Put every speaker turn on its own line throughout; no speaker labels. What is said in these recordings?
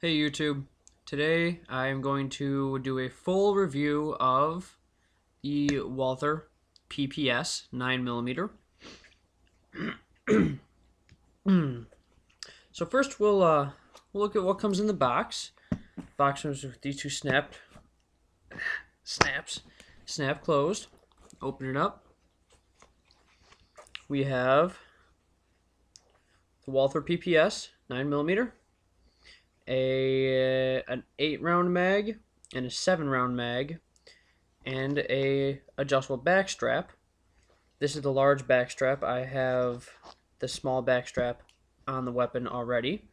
Hey YouTube, today I am going to do a full review of the Walther PPS 9mm. So first we'll look at what comes in the box. Box comes with these two snap closed. Open it up. We have the Walther PPS 9mm. An 8-round mag and a 7-round mag and a adjustable back strap. This is the large back strap. I have the small back strap on the weapon already.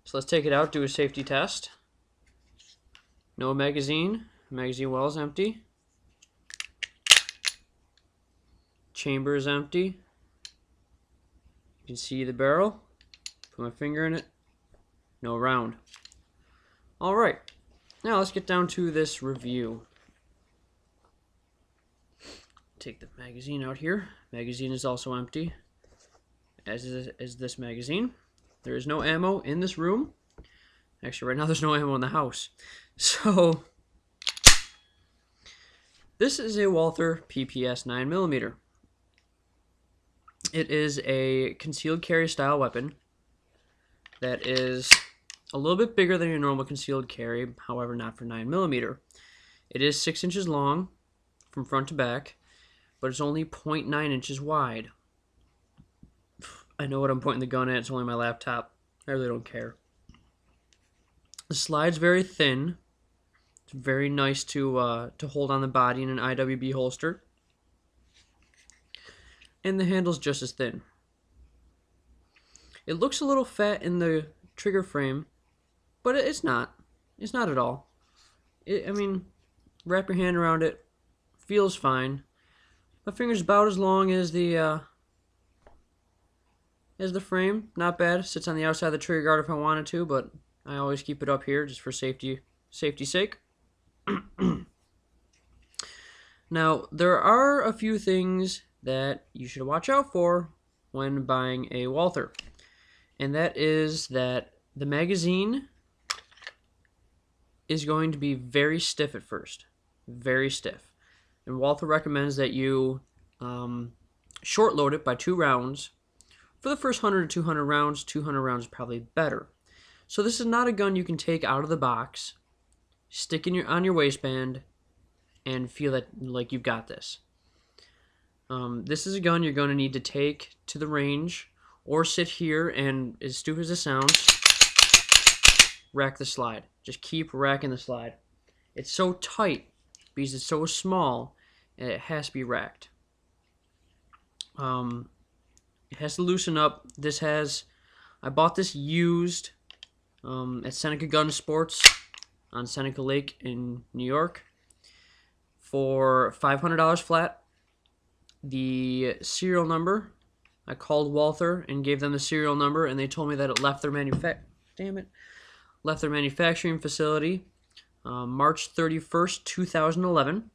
So let's take it out, do a safety test. No magazine. Magazine well is empty. Chamber is empty. You can see the barrel. Put my finger in it. No round. Alright, now let's get down to this review. Take the magazine out here. Magazine is also empty, as is this magazine. There is no ammo in this room. Actually, right now there's no ammo in the house. So, this is a Walther PPS 9mm. It is a concealed carry style weapon that is a little bit bigger than your normal concealed carry, however not for 9mm. It is 6 inches long from front to back, but it's only 0.9 inches wide. I know what I'm pointing the gun at, it's only my laptop. I really don't care. The slide's very thin. It's very nice to hold on the body in an IWB holster. And the handle's just as thin. It looks a little fat in the trigger frame, but it's not. It's not at all. I mean, wrap your hand around it. Feels fine. My finger's about as long as the frame. Not bad. Sits on the outside of the trigger guard if I wanted to, but I always keep it up here just for safety's sake. Now, there are a few things that you should watch out for when buying a Walther. And that is that the magazine is going to be very stiff at first. Very stiff. And Walther recommends that you short load it by 2 rounds. For the first 100 to 200 rounds, 200 rounds is probably better. So this is not a gun you can take out of the box, stick on your waistband, and feel that like you've got this. This is a gun you're going to need to take to the range or sit here and, as stupid as it sounds, rack the slide. Just keep racking the slide. It's so tight because it's so small and it has to be racked. It has to loosen up. I bought this used at Seneca Gun Sports on Seneca Lake in New York for $500 flat. The serial number, I called Walther and gave them the serial number, and they told me that it left their manufacturing facility March 31st, 2011.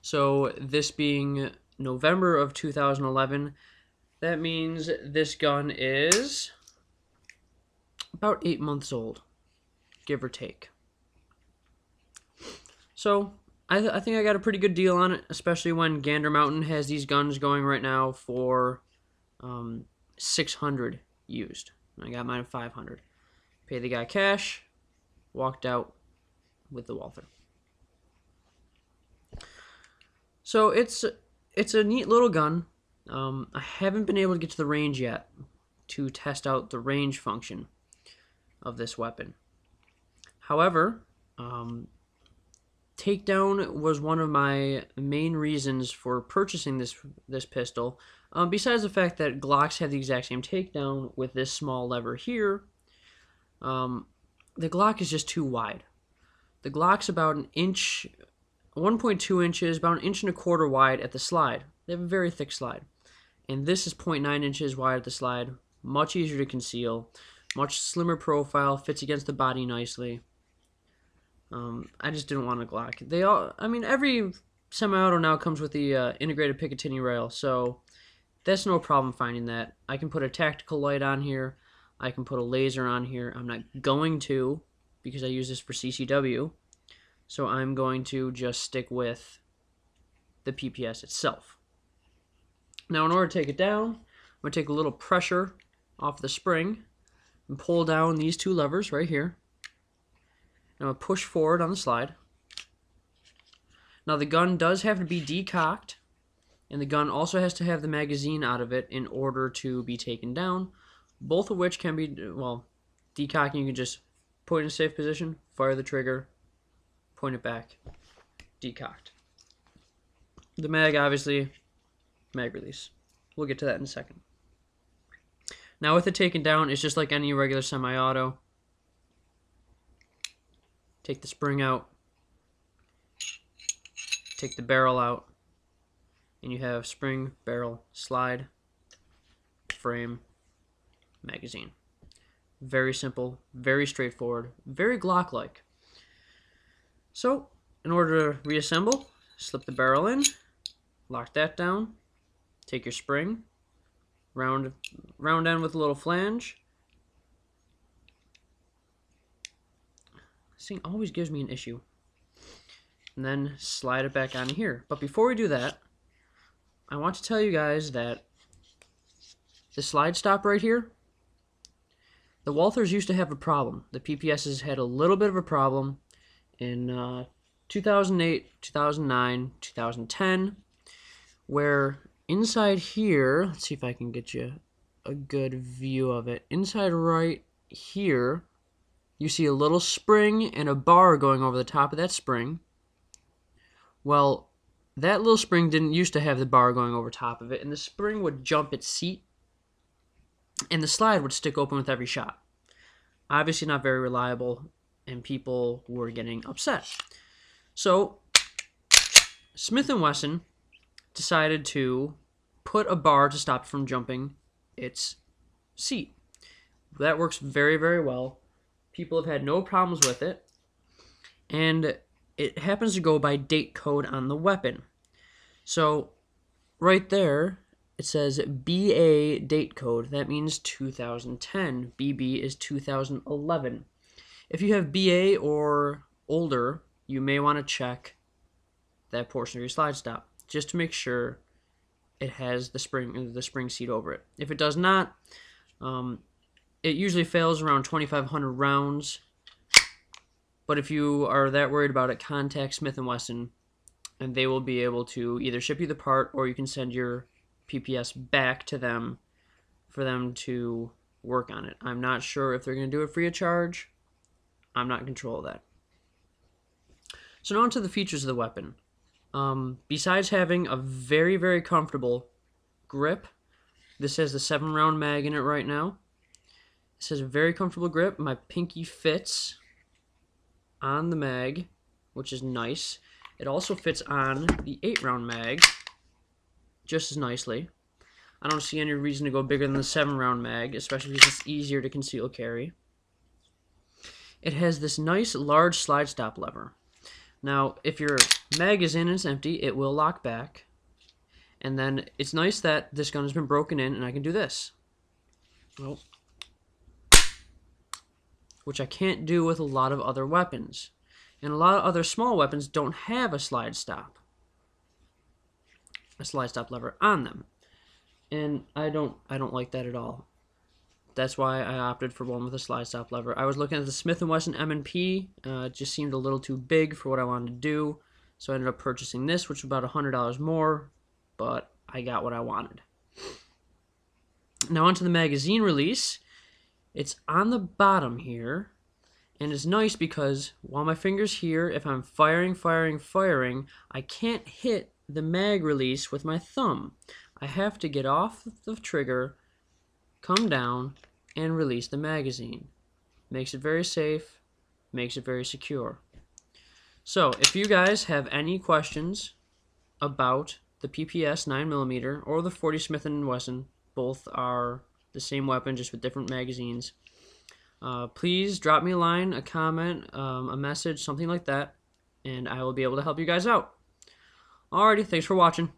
So this being November of 2011, that means this gun is about 8 months old, give or take. So I think I got a pretty good deal on it, especially when Gander Mountain has these guns going right now for $600 used. I got mine at $500. Paid the guy cash, walked out with the Walther. So it's a neat little gun. I haven't been able to get to the range yet to test out the range function of this weapon. However, takedown was one of my main reasons for purchasing this pistol. Besides the fact that Glocks have the exact same takedown with this small lever here, the Glock is just too wide. The Glock's about 1.2 inches, about 1.25 inches wide at the slide. They have a very thick slide. And this is 0.9 inches wide at the slide. Much easier to conceal. Much slimmer profile. Fits against the body nicely. I just didn't want a Glock. Every semi-auto now comes with the integrated Picatinny rail, so that's no problem finding that. I can put a tactical light on here. I can put a laser on here. I'm not going to because I use this for CCW. So I'm going to just stick with the PPS itself. Now in order to take it down, I'm going to take a little pressure off the spring and pull down these two levers right here. And I'm going to push forward on the slide. Now the gun does have to be decocked, and the gun also has to have the magazine out of it in order to be taken down, both of which can be, well, decocking, you can just put it in a safe position, fire the trigger, point it back, decocked. The mag, obviously, mag release. We'll get to that in a second. Now with it taken down, it's just like any regular semi-auto. Take the spring out, take the barrel out, and you have spring, barrel, slide, frame, magazine. Very simple, very straightforward, very Glock-like. So, in order to reassemble, slip the barrel in, lock that down, take your spring, round end with a little flange. This thing always gives me an issue. And then slide it back on here. But before we do that, I want to tell you guys that the slide stop right here, the Walthers used to have a problem. The PPSs had a little bit of a problem in 2008, 2009, 2010, where inside here, let's see if I can get you a good view of it. Inside right here, you see a little spring and a bar going over the top of that spring. Well, that little spring didn't used to have the bar going over top of it, and the spring would jump its seat, and the slide would stick open with every shot. Obviously not very reliable, and people were getting upset. So, Smith & Wesson decided to put a bar to stop it from jumping its seat. That works very, very well. People have had no problems with it, and it happens to go by date code on the weapon. So, right there, it says BA date code. That means 2010. BB is 2011. If you have BA or older, you may want to check that portion of your slide stop just to make sure it has the spring seat over it. If it does not, it usually fails around 2,500 rounds. But if you are that worried about it, contact Smith & Wesson, and they will be able to either ship you the part, or you can send your PPS back to them for them to work on it. I'm not sure if they're going to do it free of charge. I'm not in control of that. So now on to the features of the weapon. Besides having a very, very comfortable grip, this has the 7-round mag in it right now. This has a very comfortable grip. My pinky fits on the mag, which is nice. It also fits on the 8-round mag just as nicely. I don't see any reason to go bigger than the 7-round mag, especially because it's easier to conceal carry. It has this nice large slide stop lever. Now, if your mag is in and it's empty, it will lock back. And then it's nice that this gun has been broken in and I can do this. Well, which I can't do with a lot of other weapons. And a lot of other small weapons don't have a slide stop lever on them. And I don't like that at all. That's why I opted for one with a slide stop lever. I was looking at the Smith & Wesson M&P. It just seemed a little too big for what I wanted to do. So I ended up purchasing this, which was about $100 more. But I got what I wanted. Now onto the magazine release. It's on the bottom here. And it's nice because while my finger's here, if I'm firing, I can't hit the mag release with my thumb. I have to get off the trigger, come down, and release the magazine. Makes it very safe, makes it very secure. So, if you guys have any questions about the PPS 9mm or the 40 Smith & Wesson, both are the same weapon, just with different magazines, please drop me a line, a comment, a message, something like that, and I will be able to help you guys out. Alrighty, thanks for watching.